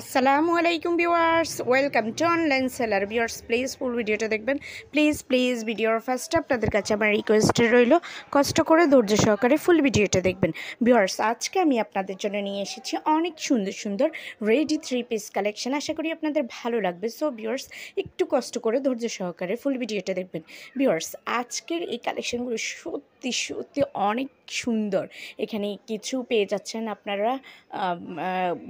আসসালামু আলাইকুম viewers, welcome to online seller. Viewers please ফুল ভিডিওটা দেখবেন। প্লিজ ভিডিওর ফার্স্টে আপনাদের কাছে আমার রিকোয়েস্ট রইল, কষ্ট করে ধৈর্য সহকারে ফুল ভিডিওটা দেখবেন। ভিউয়ার্স আজকে আমি আপনাদের জন্য নিয়ে এসেছি অনেক সুন্দর সুন্দর রেডি 3 পিস কালেকশন। আশা করি আপনাদের ভালো লাগবে। সো ভিউয়ার্স একটু কষ্ট করে ধৈর্য সহকারে ফুল ভিডিওটা দেখবেন। ভিউয়ার্স আজকের এই কালেকশনগুলো সত্যি সত্যি অনেক সুন্দর। এখানে কিছু পেয়ে যাচ্ছেন আপনারা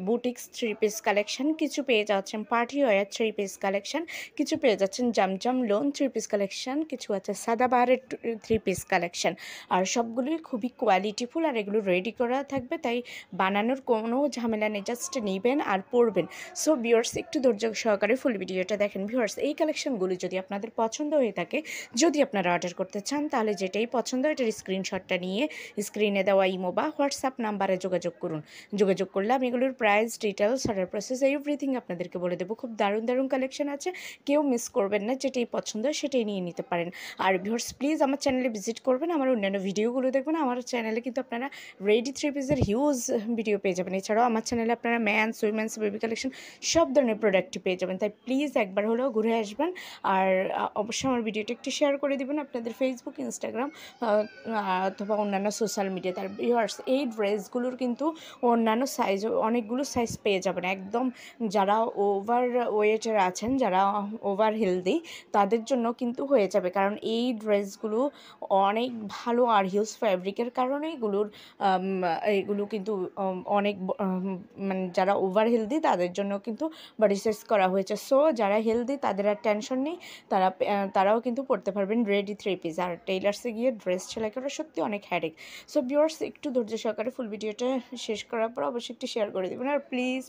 বুটিক্স 3 পিস কালেকশন, কিছু পেয়ে যাচ্ছেন পার্টি ওয়্যার 3 পিস কালেকশন, কিছু পেয়ে যাচ্ছেন জমজম লোন 3 পিস কালেকশন, কিছু আছে সাদাবাহারের 3 পিস কালেকশন। আর সবগুলোই খুবই কোয়ালিটিফুল, আর এগুলো রেডি করা থাকবে, তাই বানানোর কোনো ঝামেলা নেই, জাস্ট নেবেন আর পরবেন। সো ভিউয়ার্স একটু ধৈর্য সহকারে ফুল ভিডিওটা দেখেন। ভিউয়ার্স এই কালেকশনগুলো যদি আপনাদের পছন্দ হয়ে থাকে, যদি আপনারা অর্ডার করতে চান, তাহলে যেটাই পছন্দ এটার স্ক্রিনশটটা নিয়ে স্ক্রিনে দেওয়া ইমো বা হোয়াটসঅ্যাপ নাম্বারে যোগাযোগ করুন। যোগাযোগ করলে আমি এগুলোর price, details, order process everything আপনাদেরকে বলে দেবো। খুব দারুণ কালেকশন আছে, কেউ মিস করবেন না। যেটাই পছন্দ সেটাই নিয়ে নিতে পারেন। আর ভিউয়ার্স প্লিজ আমার চ্যানেলে ভিজিট করবেন, আমার অন্যান্য ভিডিওগুলো দেখবেন। আমার চ্যানেলে কিন্তু আপনারা রেডি 3 পিসের হিউজ ভিডিও পেয়ে যাবেন। এছাড়াও আমার চ্যানেলে আপনারা ম্যানস, উইমেন্স, বেবি কালেকশন সব ধরনের প্রোডাক্টই পেয়ে যাবেন। তাই প্লিজ একবার হলেও ঘুরে আসবেন। আর অবশ্যই আমার ভিডিওটা একটু শেয়ার করে দেবেন আপনাদের ফেসবুক, ইনস্টাগ্রাম অথবা অন্যান্য সোশ্যাল মিডিয়াতে। আর ভিউয়ার্স এই ড্রেসগুলোর কিন্তু অন্যান্য সাইজ, অনেকগুলো সাইজ পেয়ে যাবেন। একদম যারা ওভার ওয়েটের আছেন, যারা ওভার হেলদি, তাদের জন্য কিন্তু হয়ে যাবে, কারণ এই ড্রেসগুলো অনেক ভালো আর হিউজ ফ্যাব্রিকের কারণে এগুলো কিন্তু অনেক মানে যারা ওভার হেলদি তাদের জন্য কিন্তু বডি সাইজ করা হয়েছে। সো যারা হেলদি তাদের আর টেনশন নেই, তারাও কিন্তু পড়তে পারবেন রেডি 3 পিস। আর টেইলার্সে গিয়ে ড্রেস সেলাই করা সত্যি অনেক হ্যাডেক। সো ভিউয়ার্স একটু ধৈর্য সহকারে ফুল ভিডিওটা শেষ করার পর অবশ্যই একটু শেয়ার করে দেবেন। আর প্লিজ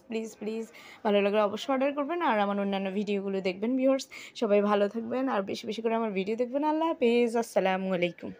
ভালো লাগলে অবশ্যই অর্ডার করবেন, আর আমার অন্যান্য ভিডিওগুলো দেখবেন। ভিউয়ার্স সবাই ভালো থাকবেন আর বেশি বেশি করে আমার ভিডিও দেখবেন। আল্লাহ হাফেজ, আসসালামু আলাইকুম।